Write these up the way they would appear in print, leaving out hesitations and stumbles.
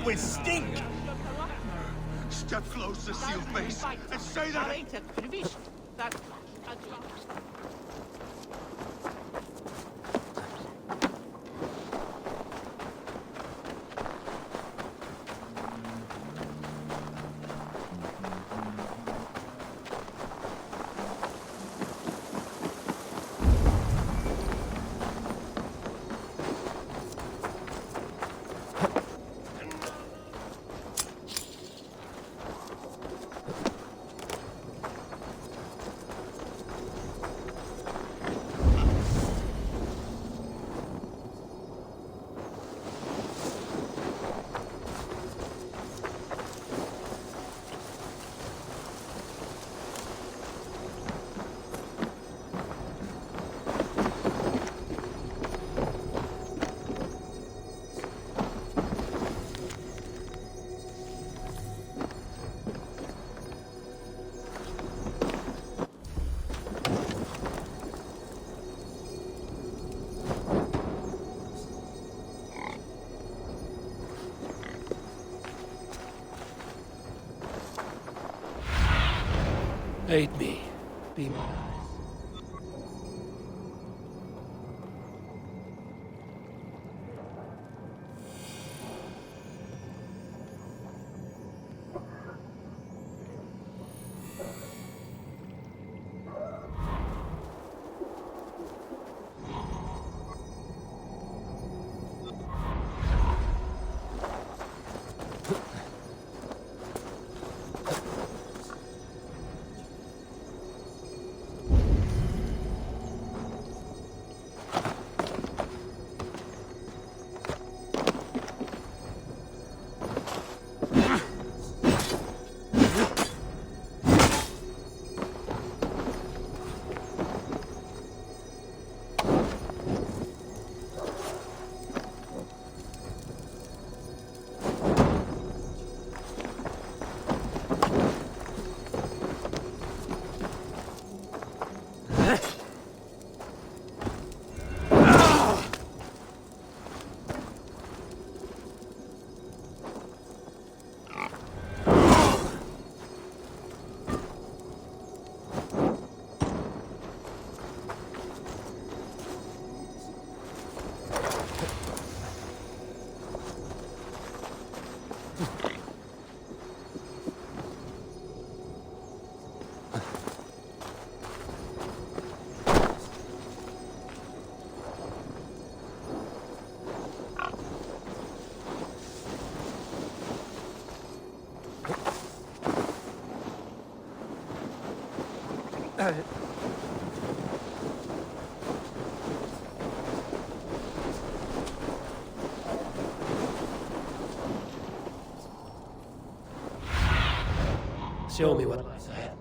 with stink! Step closer, seal face, and say that. Aid me. Be my eyes. Show me what lies ahead.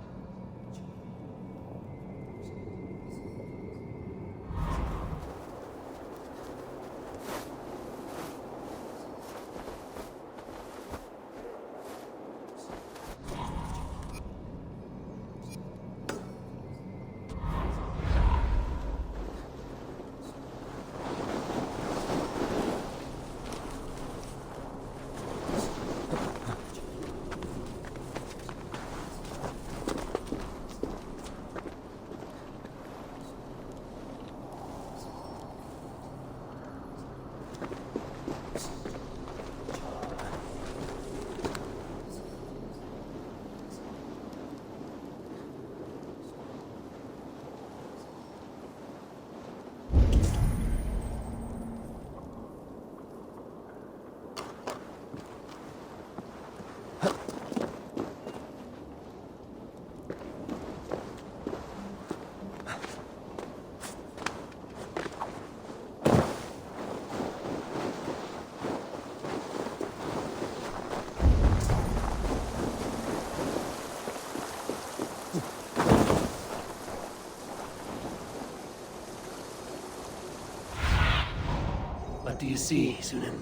What do you see, Sunan?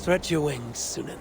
Stretch your wings, Sunan.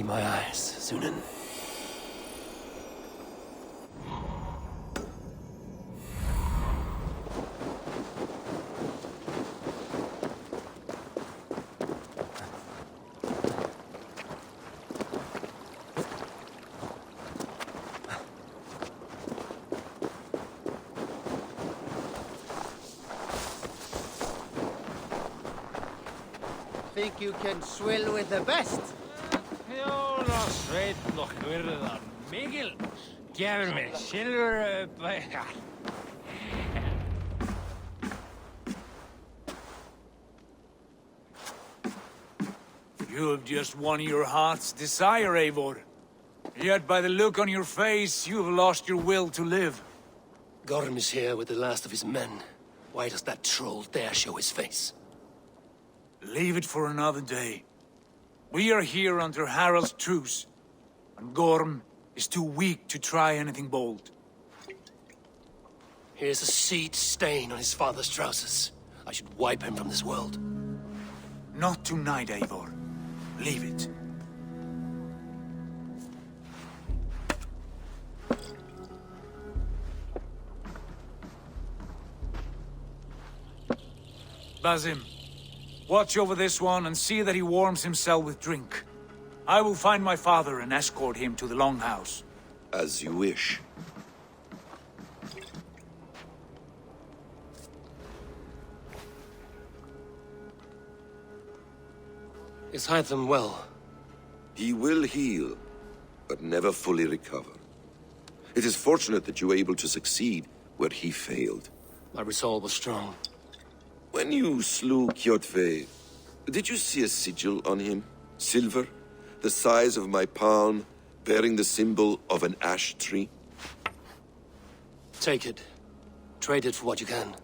Be my eyes, Sunan. Think you can swill with the best? Jóla sveit og hurðar mikil. Gefur mér silfur You have just won your heart's desire, Eivor. Yet by the look on your face, you have lost your will to live. Gorm is here with the last of his men. Why does that troll dare show his face? Leave it for another day. We are here under Harald's truce, and Gorm is too weak to try anything bold. Here's a seed stain on his father's trousers. I should wipe him from this world. Not tonight, Eivor. Leave it. Basim, watch over this one and see that he warms himself with drink. I will find my father and escort him to the Longhouse. As you wish. Is Hytham well? He will heal, but never fully recover. It is fortunate that you were able to succeed where he failed. My resolve was strong. When you slew Kjotve, did you see a sigil on him? Silver, the size of my palm, bearing the symbol of an ash tree? Take it. Trade it for what you can.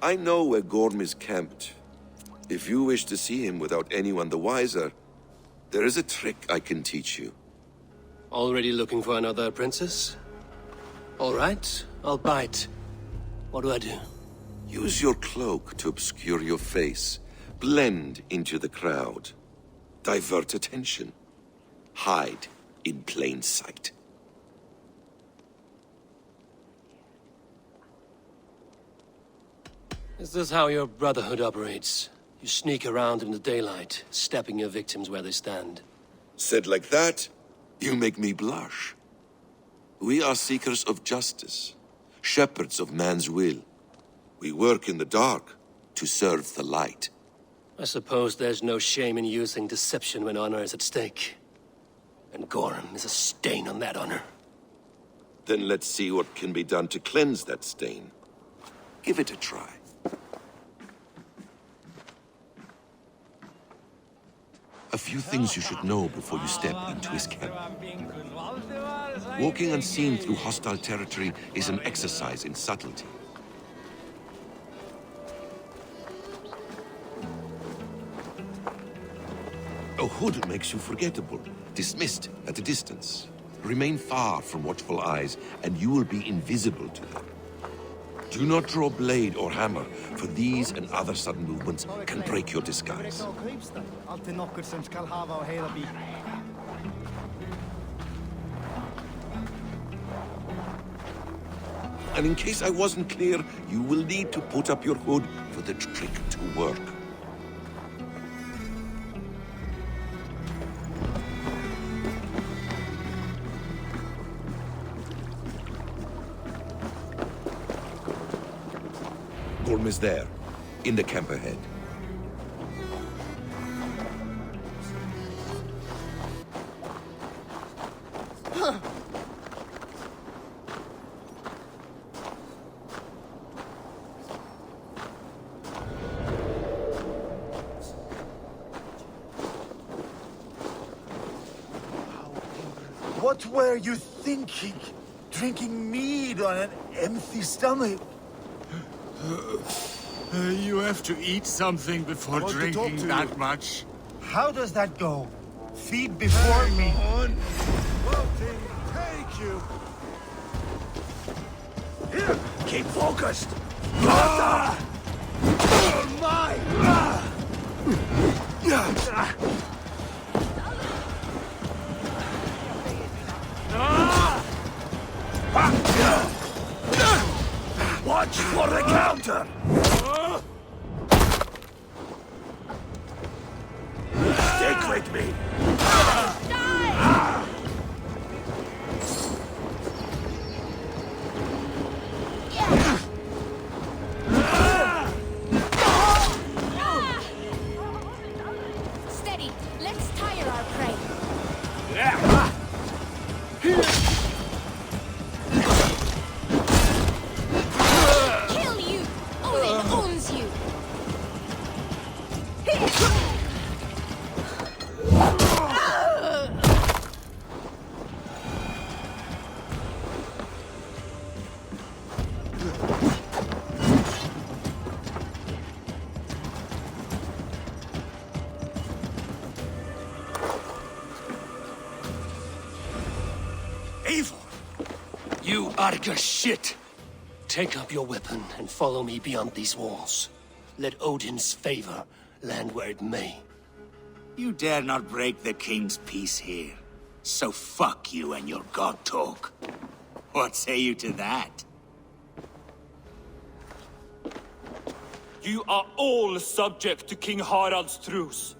I know where Gorm is camped. If you wish to see him without anyone the wiser, there is a trick I can teach you. Already looking for another princess? All right, I'll bite. What do I do? Use your cloak to obscure your face. Blend into the crowd. Divert attention. Hide in plain sight. Is this how your brotherhood operates? You sneak around in the daylight, stepping your victims where they stand. Said like that, you make me blush. We are seekers of justice, shepherds of man's will. We work in the dark to serve the light. I suppose there's no shame in using deception when honor is at stake. And Gorm is a stain on that honor. Then let's see what can be done to cleanse that stain. Give it a try. A few things you should know before you step into his camp. Walking unseen through hostile territory is an exercise in subtlety. A hood makes you forgettable, dismissed at a distance. Remain far from watchful eyes, and you will be invisible to them. Do not draw blade or hammer, for these and other sudden movements can break your disguise. And in case I wasn't clear, you will need to put up your hood for the trick to work. Gorm is there, in the camp ahead. What were you thinking? Drinking mead on an empty stomach? You have to eat something before drinking that much. How does that go? Feed before me. On. Take you. Keep focused. You Arger shit! Take up your weapon and follow me beyond these walls. Let Odin's favor land where it may. You dare not break the king's peace here. So fuck you and your god talk. What say you to that? You are all subject to King Harald's truce.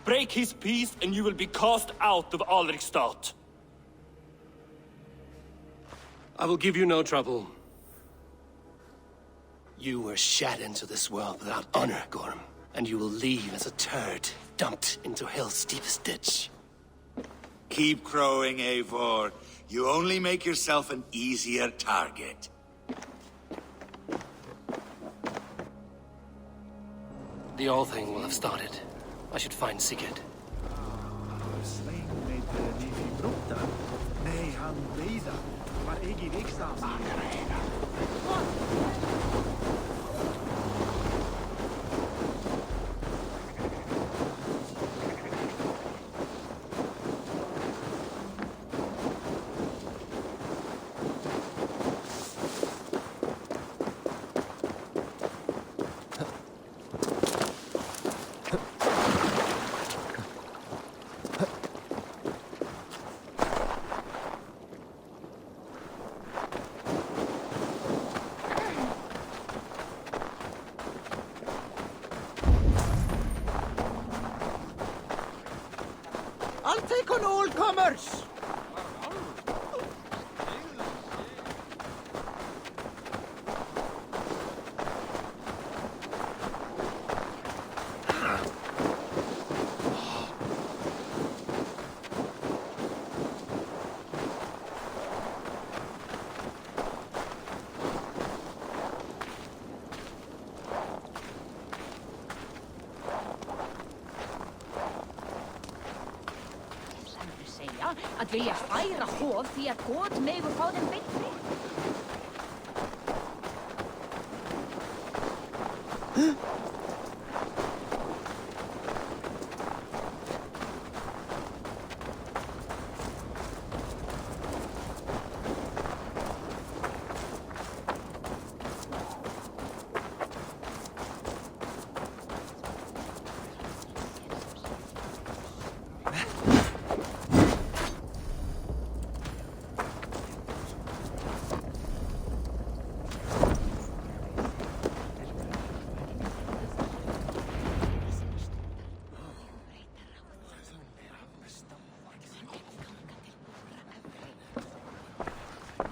Break his peace and you will be cast out of Alrikstad. I will give you no trouble. You were shat into this world without honor, Gorm. And you will leave as a turd, dumped into hell's deepest ditch. Keep crowing, Eivor. You only make yourself an easier target. The All Thing will have started. I should find Sigurd. Svein med Nifi Brota. Nej, han Brida. Var egi riksdagen. I'll take on all comers! Att vilja fira hov för att gå åt mig och få den bättre.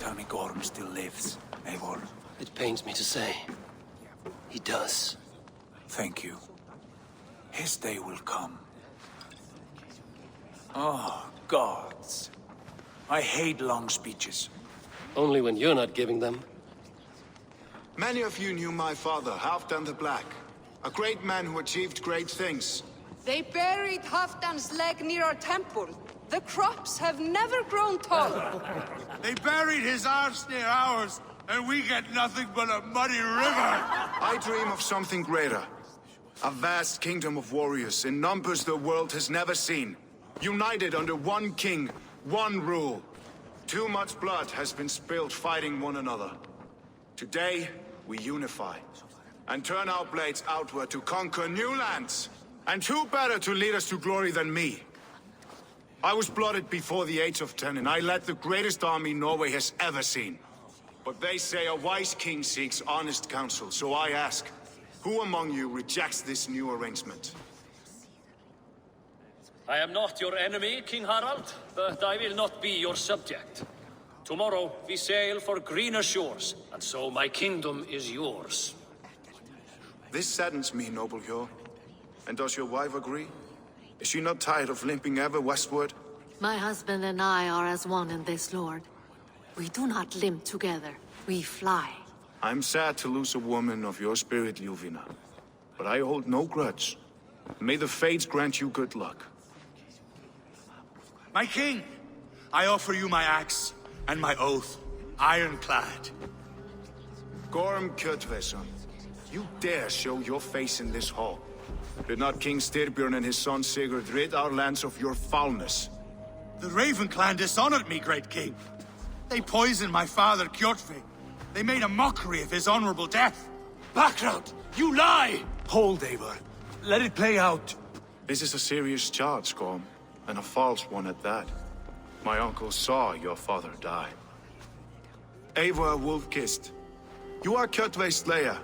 Tell me Gorm still lives, Eivor. It pains me to say. He does. Thank you. His day will come. Oh, gods. I hate long speeches. Only when you're not giving them. Many of you knew my father, Halfdan the Black. A great man who achieved great things. They buried Halfdan's leg near our temple. The crops have never grown taller. They buried his arse near ours, and we get nothing but a muddy river. I dream of something greater. A vast kingdom of warriors in numbers the world has never seen. United under one king, one rule. Too much blood has been spilled fighting one another. Today, we unify. And turn our blades outward to conquer new lands. And who better to lead us to glory than me? I was blooded before the age of 10, and I led the greatest army Norway has ever seen. But they say a wise king seeks honest counsel, so I ask, who among you rejects this new arrangement? I am not your enemy, King Harald, but I will not be your subject. Tomorrow we sail for greener shores, and so my kingdom is yours. This saddens me, noble Hjor. And does your wife agree? Is she not tired of limping ever westward? My husband and I are as one in this, Lord. We do not limp together. We fly. I'm sad to lose a woman of your spirit, Ljuvina. But I hold no grudge. May the fates grant you good luck. My king, I offer you my axe and my oath, ironclad. Gorm Kjotveson, you dare show your face in this hall. Did not King Styrbjörn and his son Sigurd rid our lands of your foulness? The Raven clan dishonored me, great king. They poisoned my father, Kjotve. They made a mockery of his honorable death. Background! You lie! Hold, Eivor. Let it play out. This is a serious charge, Gorm, and a false one at that. My uncle saw your father die. Eivor Wolf-Kissed, you are Kjotve's slayer.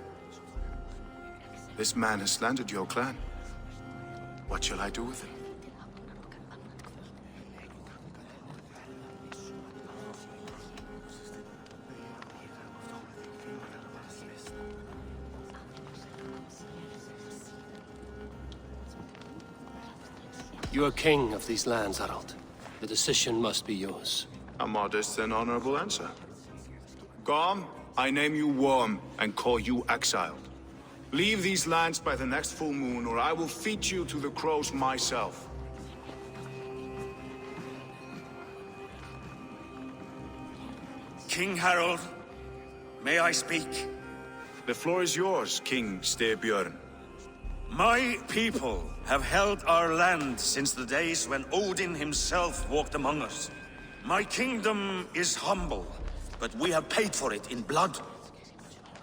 This man has slandered your clan. What shall I do with him? You are king of these lands, Harald. The decision must be yours. A modest and honorable answer. Gorm, I name you Worm and call you exiled. Leave these lands by the next full moon, or I will feed you to the crows myself. King Harald, may I speak? The floor is yours, King Styrbjörn. My people have held our land since the days when Odin himself walked among us. My kingdom is humble, but we have paid for it in blood.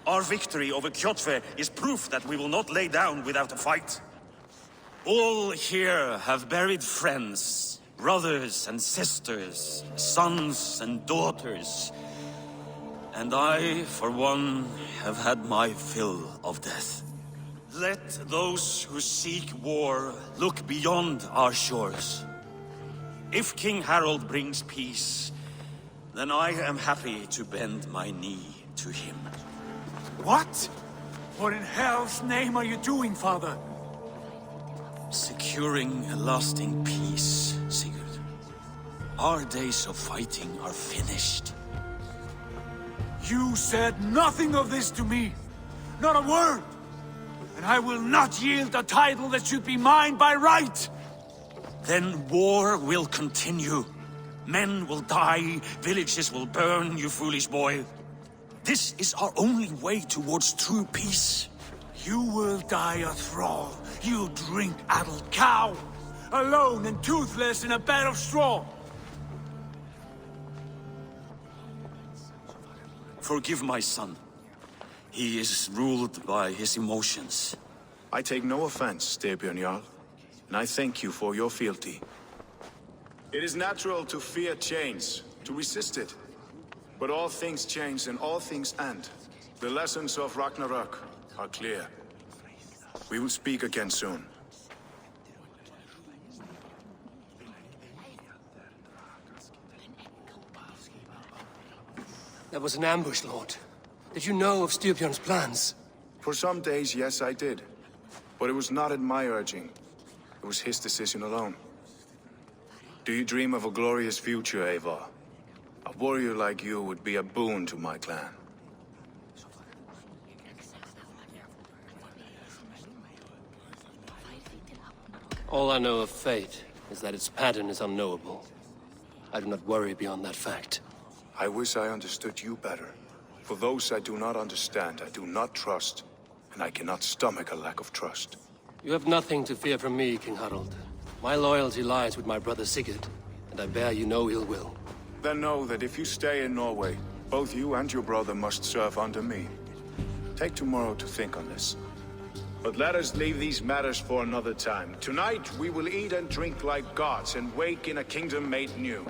Our victory over Kjotve is proof that we will not lay down without a fight. All here have buried friends, brothers and sisters, sons and daughters. And I, for one, have had my fill of death. Let those who seek war look beyond our shores. If King Harald brings peace, then I am happy to bend my knee to him. What? What in hell's name are you doing, father? Securing a lasting peace, Sigurd. Our days of fighting are finished. You said nothing of this to me. Not a word. And I will not yield a title that should be mine by right. Then war will continue. Men will die, villages will burn, you foolish boy. This is our only way towards true peace. You will die a thrall. You drink-addled cow. Alone and toothless in a bed of straw. Forgive my son. He is ruled by his emotions. I take no offense, Styrbjörn Jarl, and I thank you for your fealty. It is natural to fear change, to resist it. But all things change and all things end. The lessons of Ragnarok are clear. We will speak again soon. That was an ambush, Lord. Did you know of Styrbjörn's plans? For some days, yes, I did. But it was not at my urging. It was his decision alone. Do you dream of a glorious future, Eivor? A warrior like you would be a boon to my clan. All I know of fate is that its pattern is unknowable. I do not worry beyond that fact. I wish I understood you better. For those I do not understand, I do not trust, and I cannot stomach a lack of trust. You have nothing to fear from me, King Harald. My loyalty lies with my brother Sigurd, and I bear you no ill will. Then know that if you stay in Norway, both you and your brother must serve under me. Take tomorrow to think on this. But let us leave these matters for another time. Tonight, we will eat and drink like gods and wake in a kingdom made new.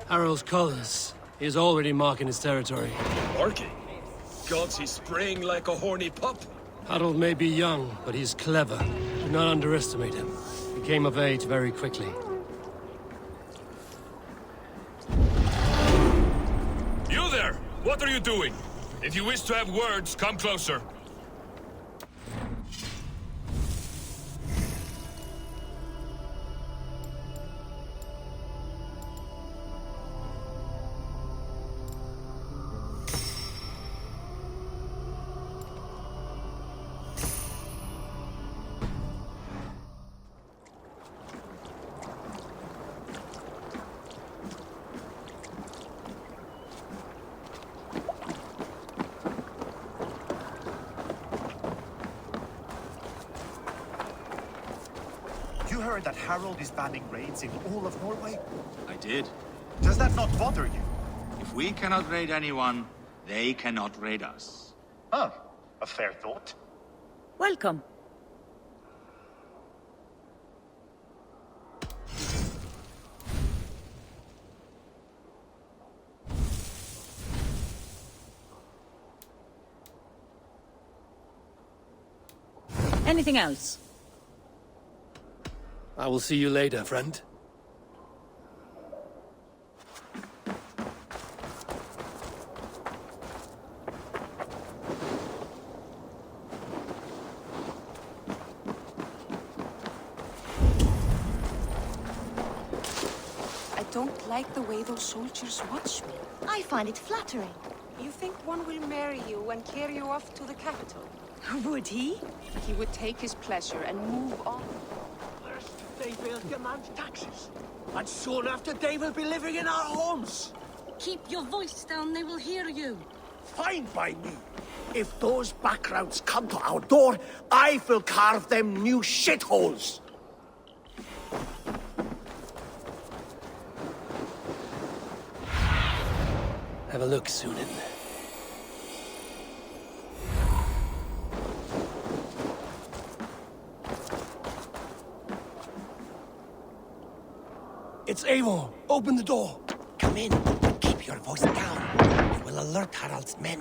Harald's colors. He is already marking his territory. Marking? Gods, he's spraying like a horny pup. Harald may be young, but he's clever. Do not underestimate him. He came of age very quickly. You there! What are you doing? If you wish to have words, come closer. You heard that Harold is banning raids in all of Norway? I did. Does that not bother you? If we cannot raid anyone, they cannot raid us. Huh. A fair thought. Welcome. Anything else? I will see you later, friend. I don't like the way those soldiers watch me. I find it flattering. You think one will marry you and carry you off to the capital? Would he? He would take his pleasure and move on. First, they will demand taxes. And soon after, they will be living in our homes. Keep your voice down, they will hear you. Fine by me. If those backgrounds come to our door, I will carve them new shitholes. Have a look, Sunan. It's Eivor. Open the door. Come in. Keep your voice down. It will alert Harald's men.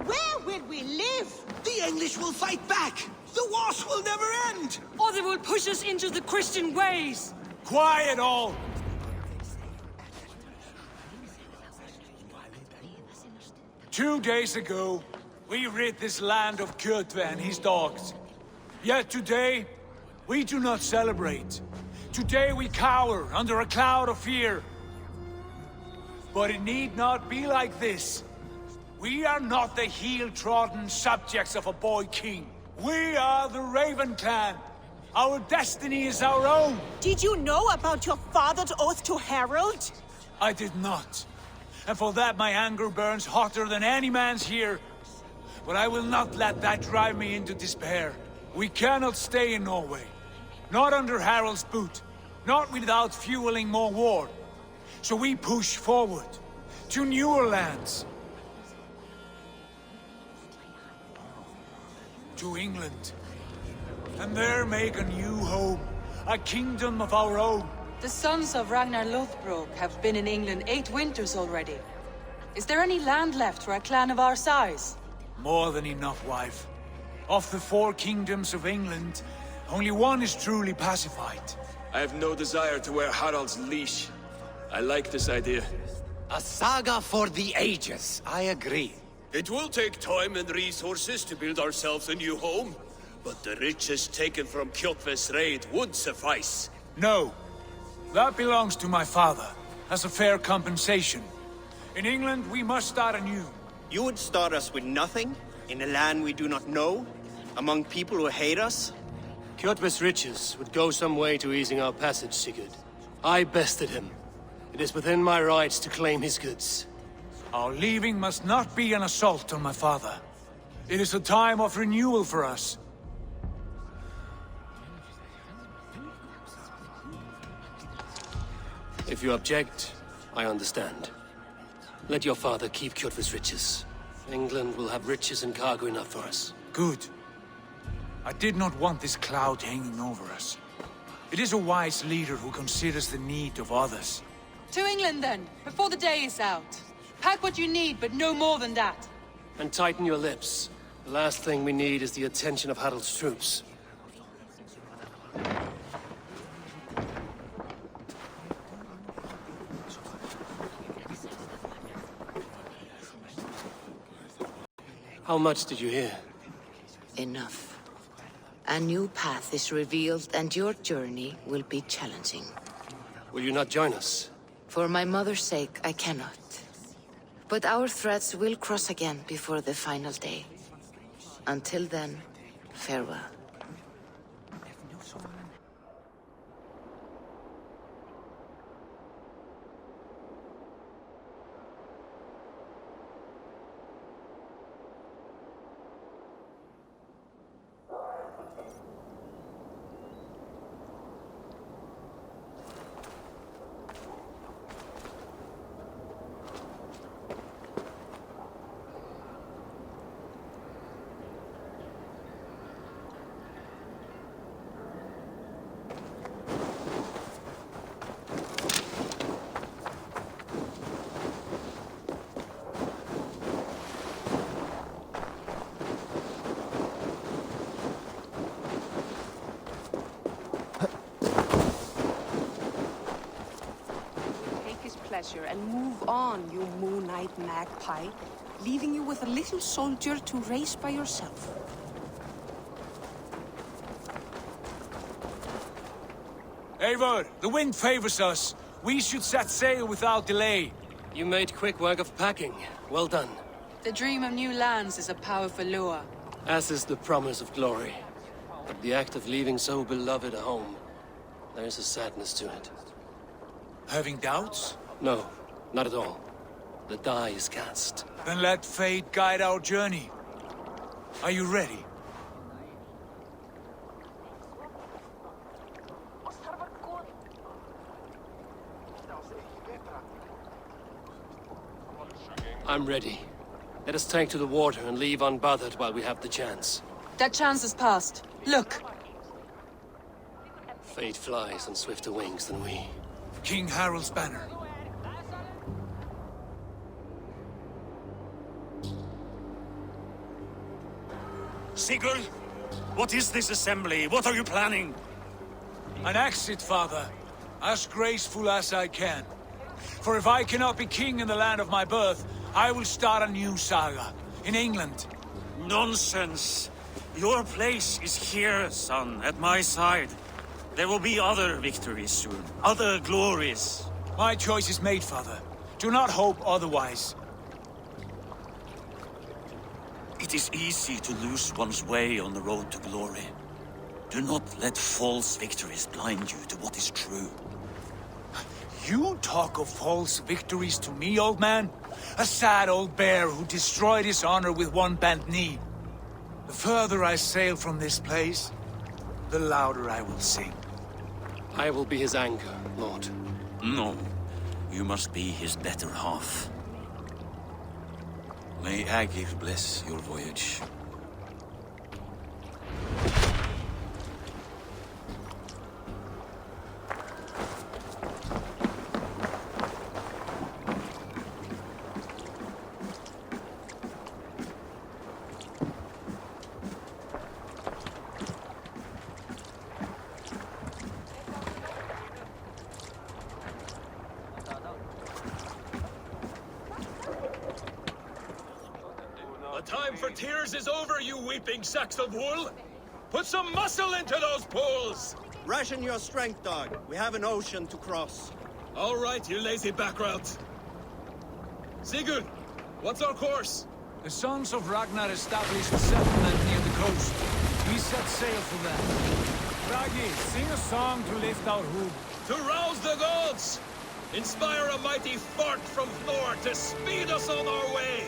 Where will we live? The English will fight back. The wars will never end. Or they will push us into the Christian ways. Quiet all! 2 days ago, we rid this land of Kjotve and his dogs. Yet today, we do not celebrate. Today we cower under a cloud of fear. But it need not be like this. We are not the heel-trodden subjects of a boy king. We are the Raven clan. Our destiny is our own. Did you know about your father's oath to Harold? I did not. And for that my anger burns hotter than any man's here. But I will not let that drive me into despair. We cannot stay in Norway. Not under Harald's boot. Not without fueling more war. So we push forward. To newer lands. To England. And there make a new home. A kingdom of our own. The sons of Ragnar Lothbrok have been in England 8 winters already. Is there any land left for a clan of our size? More than enough, wife. Of the 4 kingdoms of England, only one is truly pacified. I have no desire to wear Harald's leash. I like this idea. A saga for the ages, I agree. It will take time and resources to build ourselves a new home, but the riches taken from Kjotve's raid would suffice. No. That belongs to my father, as a fair compensation. In England, we must start anew. You would start us with nothing? In a land we do not know? Among people who hate us? Kjotve's riches would go some way to easing our passage, Sigurd. I bested him. It is within my rights to claim his goods. Our leaving must not be an assault on my father. It is a time of renewal for us. If you object, I understand. Let your father keep Kjotve's riches. England will have riches and cargo enough for us. Good. I did not want this cloud hanging over us. It is a wise leader who considers the need of others. To England then, before the day is out. Pack what you need, but no more than that. And tighten your lips. The last thing we need is the attention of Harald's troops. How much did you hear? Enough. A new path is revealed and your journey will be challenging. Will you not join us? For my mother's sake, I cannot. But our threads will cross again before the final day. Until then, farewell. pleasure and move on, you moon-eyed magpie, leaving you with a little soldier to race by yourself. Eivor, the wind favors us. We should set sail without delay. You made quick work of packing. Well done. The dream of new lands is a powerful lure. As is the promise of glory. But the act of leaving so beloved a home, there is a sadness to it. Having doubts? No, not at all. The die is cast. Then let fate guide our journey. Are you ready? I'm ready. Let us take to the water and leave unbothered while we have the chance. That chance is past. Look! Fate flies on swifter wings than we. King Harald's banner. Sigurd, what is this assembly? What are you planning? An exit, father. As graceful as I can. For if I cannot be king in the land of my birth, I will start a new saga. In England. Nonsense. Your place is here, son, at my side. There will be other victories soon. Other glories. My choice is made, father. Do not hope otherwise. It is easy to lose one's way on the road to glory. Do not let false victories blind you to what is true. You talk of false victories to me, old man? A sad old bear who destroyed his honor with one bent knee. The further I sail from this place, the louder I will sing. I will be his anchor, Lord. No. You must be his better half. May Agir bless your voyage. Time for tears is over, you weeping sacks of wool! Put some muscle into those pulls! Ration your strength, dog. We have an ocean to cross. All right, you lazy backrout. Sigurd, what's our course? The sons of Ragnar established a settlement near the coast. We set sail for them. Raggi, sing a song to lift our hood. To rouse the gods! Inspire a mighty fart from Thor to speed us on our way!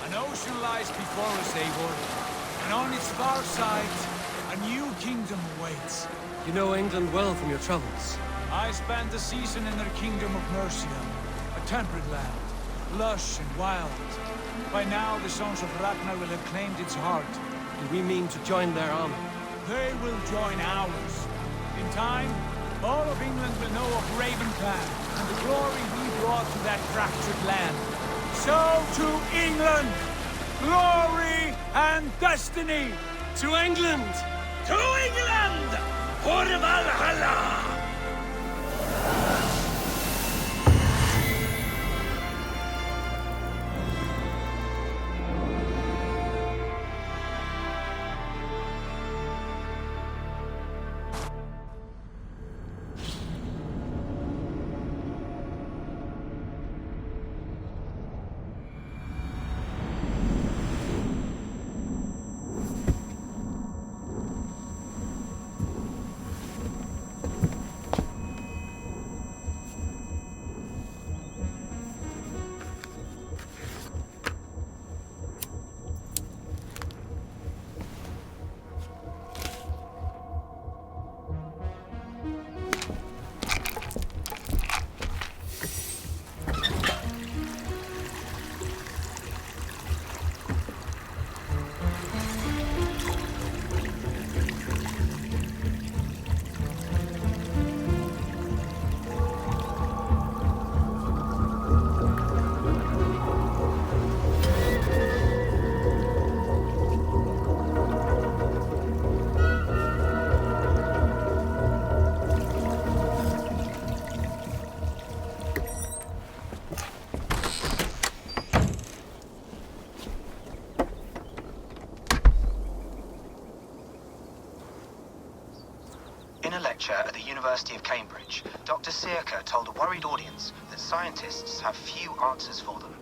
An ocean lies before us, Eivor, and on its far side, a new kingdom awaits. You know England well from your travels. I spent a season in their kingdom of Mercia, a temperate land, lush and wild. By now, the sons of Ragnar will have claimed its heart. Do we mean to join their army? They will join ours. In time, all of England will know of Raven Clan and the glory we brought to that fractured land. So to England! Glory and destiny! To England! To England! For Valhalla! a lecture at the University of Cambridge, Dr. Circa told a worried audience that scientists have few answers for them.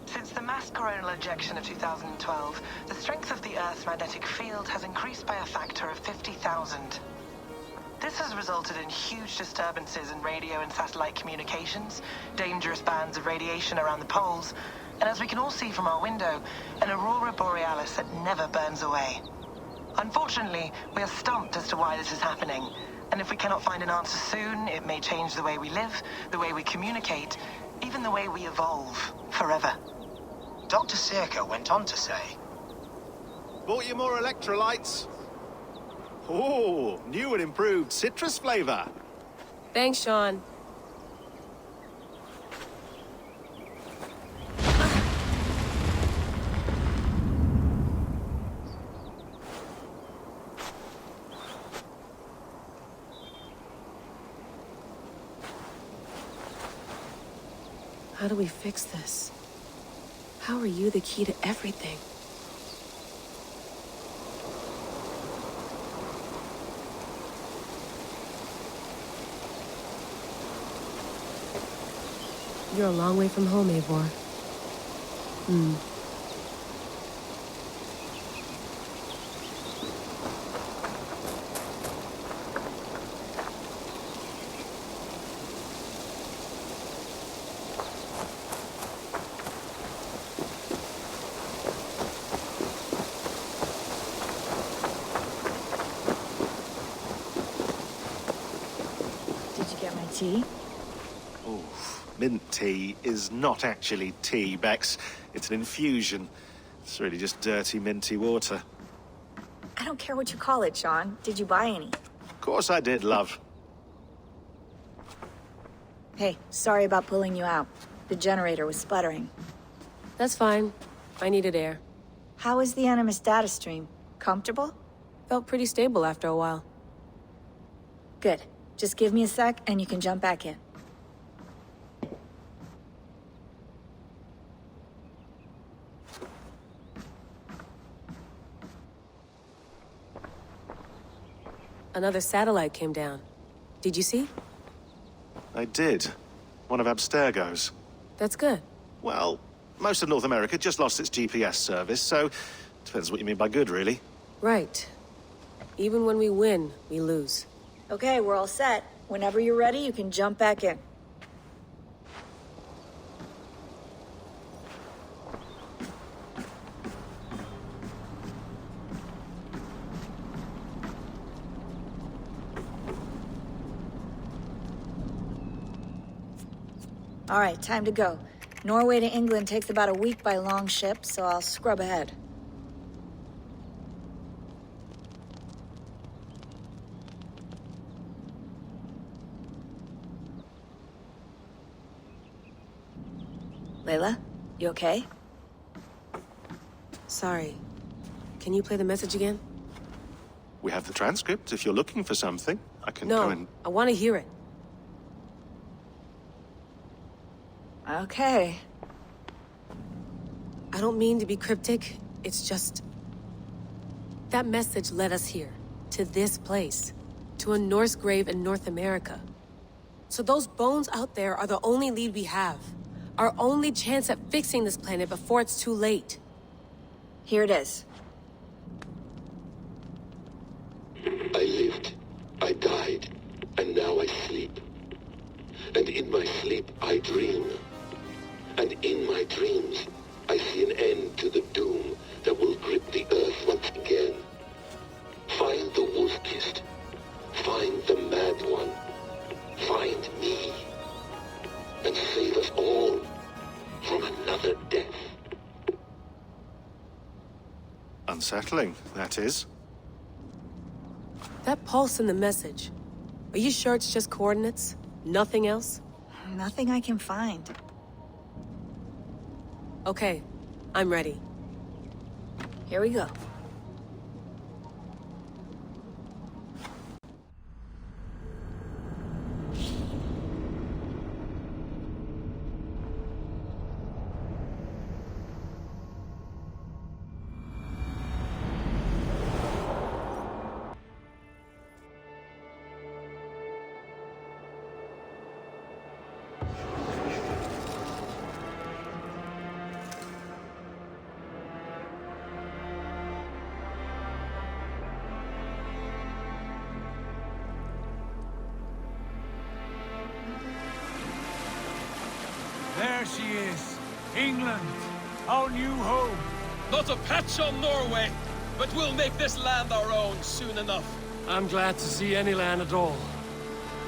Since the mass coronal ejection of 2012, the strength of the Earth's magnetic field has increased by a factor of 50,000. This has resulted in huge disturbances in radio and satellite communications, dangerous bands of radiation around the poles, and as we can all see from our window, an aurora borealis that never burns away. Unfortunately, we are stumped as to why this is happening, and if we cannot find an answer soon, it may change the way we live, the way we communicate, even the way we evolve, forever. Dr. Circa went on to say, Bought you more electrolytes? Oh, new and improved citrus flavor. Thanks, Sean. How do we fix this? How are you the key to everything? You're a long way from home, Eivor. Did you get my tea? Mint tea is not actually tea, Bex. It's an infusion. It's really just dirty, minty water. I don't care what you call it, Sean. Did you buy any? Of course I did, love. Hey, sorry about pulling you out. The generator was sputtering. That's fine. I needed air. How is the Animus data stream? Comfortable? Felt pretty stable after a while. Good. Just give me a sec and you can jump back in. Another satellite came down. Did you see? I did. One of Abstergo's. That's good. Well, most of North America just lost its GPS service, so depends what you mean by good, really. Right. Even when we win, we lose. Okay, we're all set. Whenever you're ready, you can jump back in. All right, time to go. Norway to England takes about a week by long ship, so I'll scrub ahead. Layla, you okay? Sorry. Can you play the message again? We have the transcript. If you're looking for something, I can No, go and... I want to hear it. Okay. I don't mean to be cryptic. It's just... That message led us here. To this place. To a Norse grave in North America. So those bones out there are the only lead we have. Our only chance at fixing this planet before it's too late. Here it is. I lived, I died, and now I sleep. And in my sleep I dream. And in my dreams I see an end to the doom that will grip the earth once again. Find the wolf-kissed. Find the mad one. Find me. And save us all from another death. Unsettling, that is. That pulse in the message. Are you sure it's just coordinates? Nothing else? Nothing I can find. Okay, I'm ready. Here we go. There she is. England, our new home. Not a patch on Norway, but we'll make this land our own soon enough. I'm glad to see any land at all.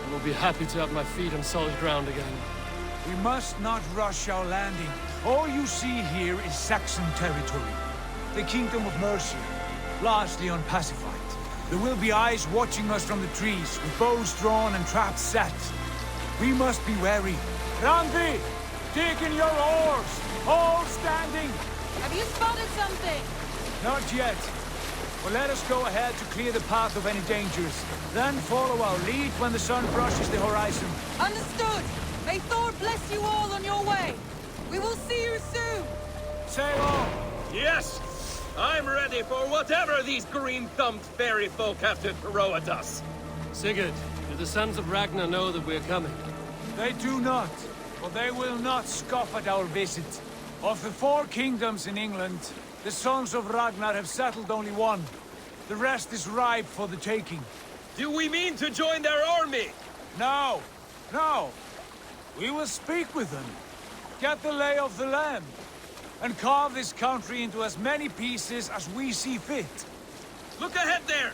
I will be happy to have my feet on solid ground again. We must not rush our landing. All you see here is Saxon territory. The Kingdom of Mercia, largely unpacified. There will be eyes watching us from the trees, with bows drawn and traps set. We must be wary. Randi! Dig in your oars! All standing! Have you spotted something? Not yet. But let us go ahead to clear the path of any dangers. Then follow our lead when the sun brushes the horizon. Understood! May Thor bless you all on your way! We will see you soon! Sail on! Yes! I'm ready for whatever these green-thumbed fairy folk have to throw at us. Sigurd, do the sons of Ragnar know that we're coming? They do not, but they will not scoff at our visit. Of the 4 kingdoms in England, the sons of Ragnar have settled only one. The rest is ripe for the taking. Do we mean to join their army? No, no. We will speak with them, get the lay of the land, and carve this country into as many pieces as we see fit. Look ahead there!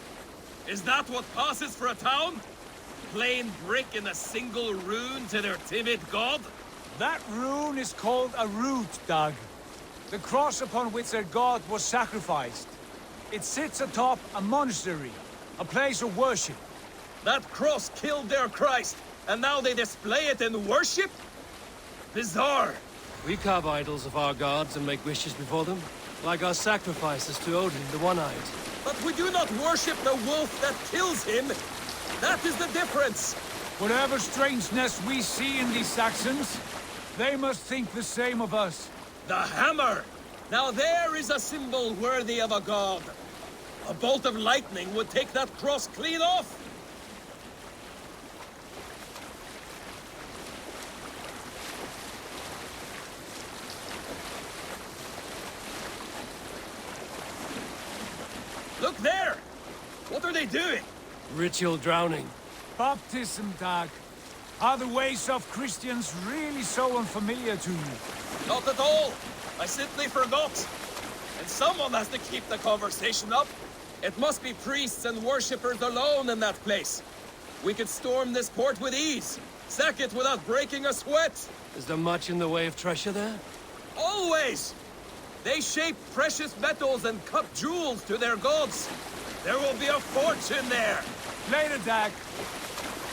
Is that what passes for a town? Plain brick in a single rune to their timid god? That rune is called a root, Dag. The cross upon which their god was sacrificed. It sits atop a monastery, a place of worship. That cross killed their Christ, and now they display it in worship? Bizarre. We carve idols of our gods and make wishes before them, like our sacrifices to Odin, the One-Eyed. But we do not worship the wolf that kills him. That is the difference. Whatever strangeness we see in these Saxons, they must think the same of us. The hammer! Now there is a symbol worthy of a god. A bolt of lightning would take that cross clean off. Look there! What are they doing? Ritual drowning. Baptism, Dag. Are the ways of Christians really so unfamiliar to you? Not at all. I simply forgot. And someone has to keep the conversation up. It must be priests and worshippers alone in that place. We could storm this port with ease. Sack it without breaking a sweat. Is there much in the way of treasure there? Always! They shape precious metals and cut jewels to their gods. There will be a fortune there. Later, Dag.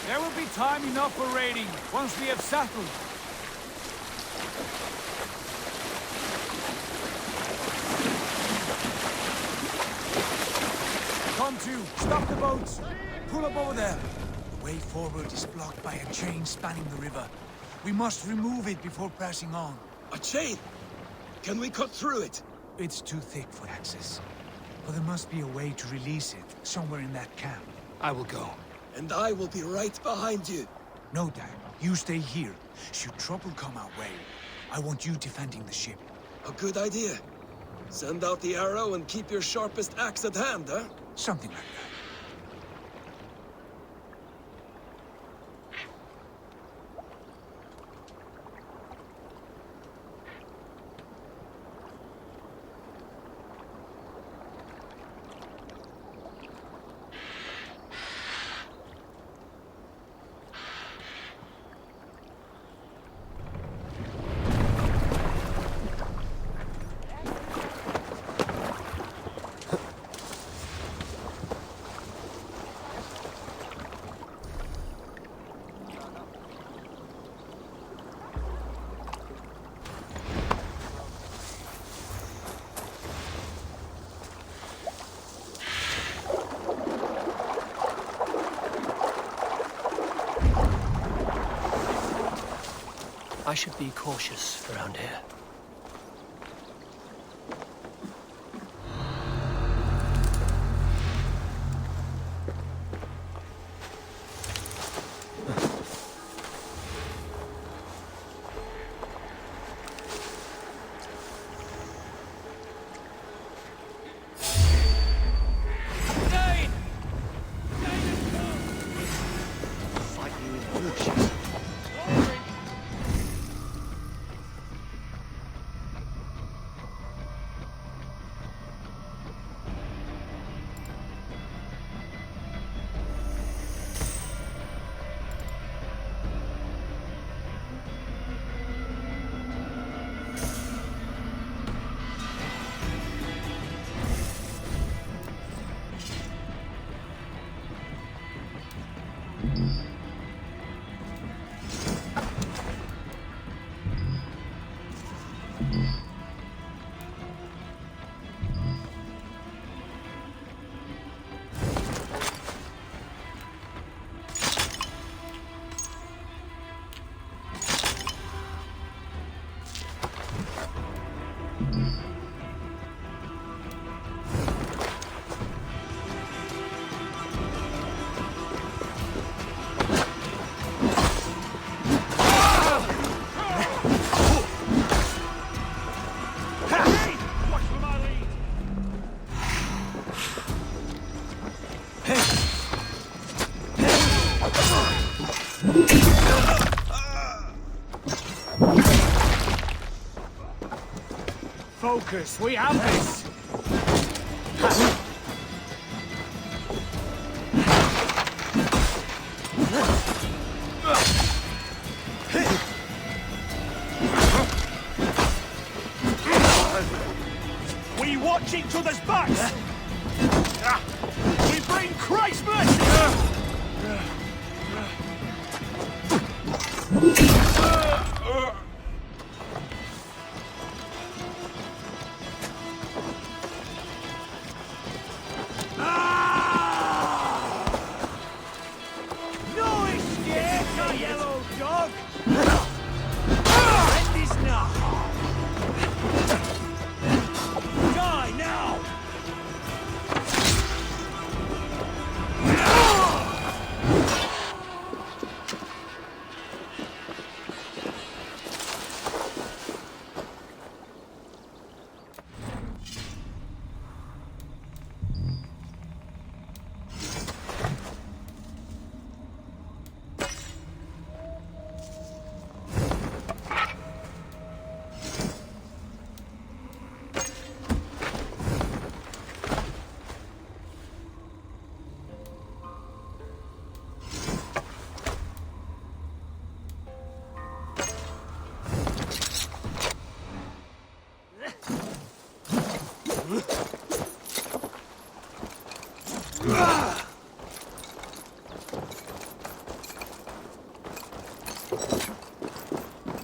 There will be time enough for raiding once we have settled. Come to, stop the boats. Pull up over there. The way forward is blocked by a chain spanning the river. We must remove it before pressing on. A chain? Can we cut through it? It's too thick for access. But there must be a way to release it, somewhere in that camp. I will go. And I will be right behind you. No, Dag. You stay here. Should trouble come our way, I want you defending the ship. A good idea. Send out the arrow and keep your sharpest axe at hand, huh? Something like that. I should be cautious around here. Focus! We have this! We watch each other's backs! We bring Christmas! No escape, you yellow dog! End this now! Die now!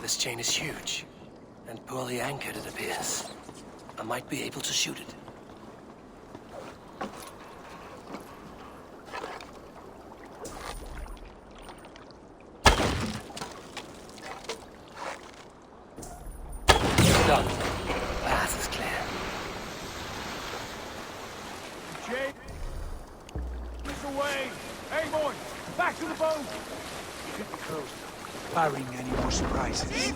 This chain is huge, and poorly anchored, it appears. I might be able to shoot it. Done. Path is clear. Jake! This away! Hey, boy! Back to the boat! Keep it close, barring any more surprises.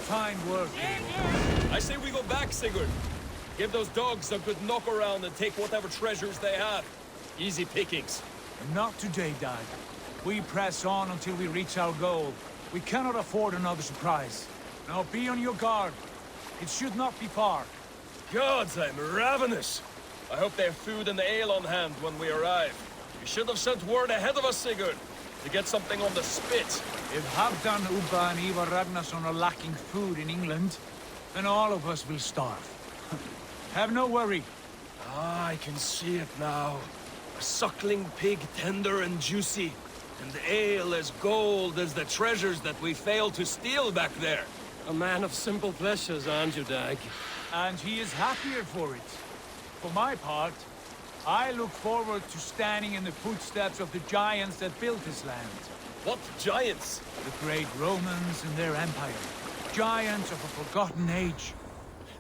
Fine work. I say we go back, Sigurd. Give those dogs a good knock around and take whatever treasures they have. Easy pickings. Not today, Dad. We press on until we reach our goal. We cannot afford another surprise. Now be on your guard. It should not be far. Gods, I'm ravenous. I hope they have food and ale on hand when we arrive. You should have sent word ahead of us, Sigurd, to get something on the spit. If Halfdan, Ubba, and Ivar Ragnarsson are lacking food in England, then all of us will starve. Have no worry. Ah, I can see it now. A suckling pig, tender and juicy. And ale as gold as the treasures that we failed to steal back there. A man of simple pleasures, aren't you, Dag? And he is happier for it. For my part, I look forward to standing in the footsteps of the giants that built this land. What giants? The great Romans and their empire. Giants of a forgotten age.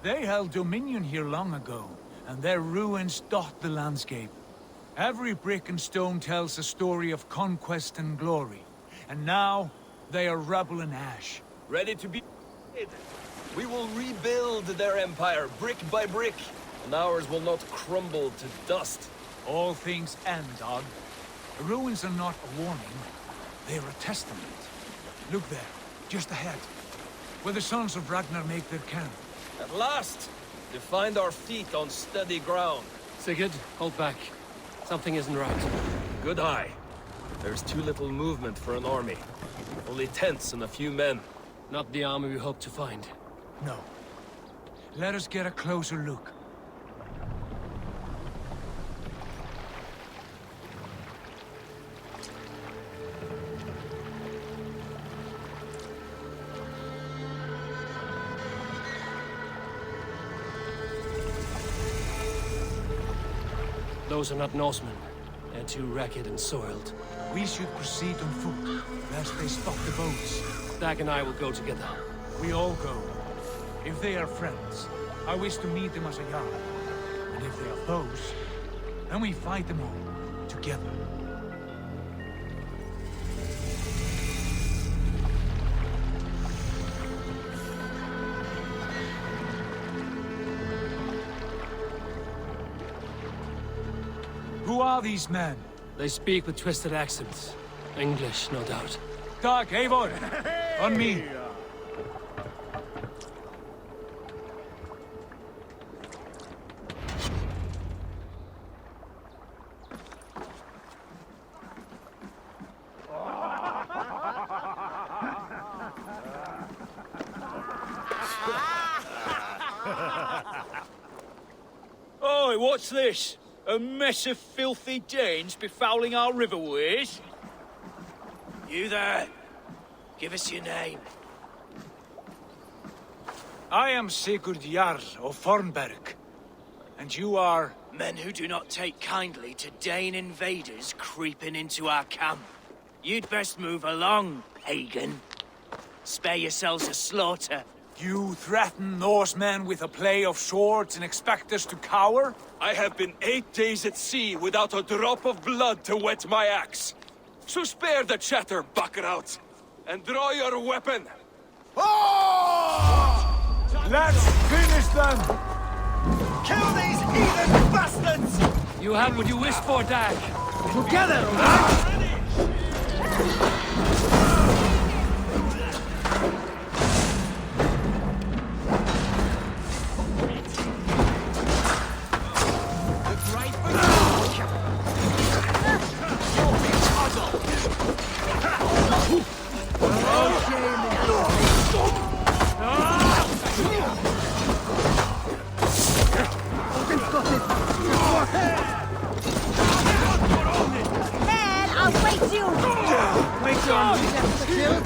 They held dominion here long ago, and their ruins dot the landscape. Every brick and stone tells a story of conquest and glory. And now, they are rubble and ash. Ready to be... We will rebuild their empire, brick by brick. And ours will not crumble to dust. All things end, Dog. The ruins are not a warning. They are a testament. Look there, just ahead. Where the sons of Ragnar make their camp. At last! To find our feet on steady ground. Sigurd, hold back. Something isn't right. Good eye. There's too little movement for an army. Only tents and a few men. Not the army we hope to find. No. Let us get a closer look. Those are not Norsemen. They're too ragged and soiled. We should proceed on foot, lest they spot the boats. Dag and I will go together. We all go. If they are friends, I wish to meet them as a Jarl. And if they are foes, then we fight them all, together. Who are these men? They speak with twisted accents. English, no doubt. Dag, Eivor! On me! Oi, what's this? A mess of filthy Danes befouling our riverways? You there. Give us your name. I am Sigurd Jarl of Fornberg. And you are... Men who do not take kindly to Dane invaders creeping into our camp. You'd best move along, pagan. Spare yourselves a slaughter. You threaten Norsemen with a play of swords and expect us to cower? I have been 8 days at sea without a drop of blood to wet my axe. So spare the chatter, Buckerout, and draw your weapon. Let's finish them! Kill these heathen bastards! You have what you wish for, Dag. Together, alright? I'll wait you! Wait your left to kill?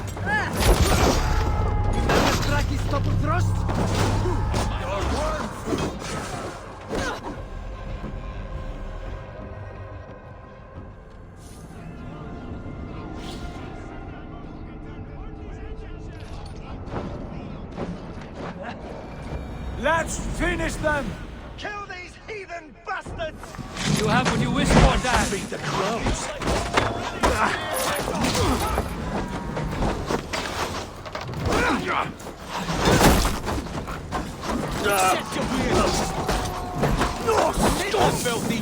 Straki stop with thrust? Let's finish them! Kill these heathen bastards! You have what you wish for, Dag. Beat the crows. Set your wheels! No, stop, filthy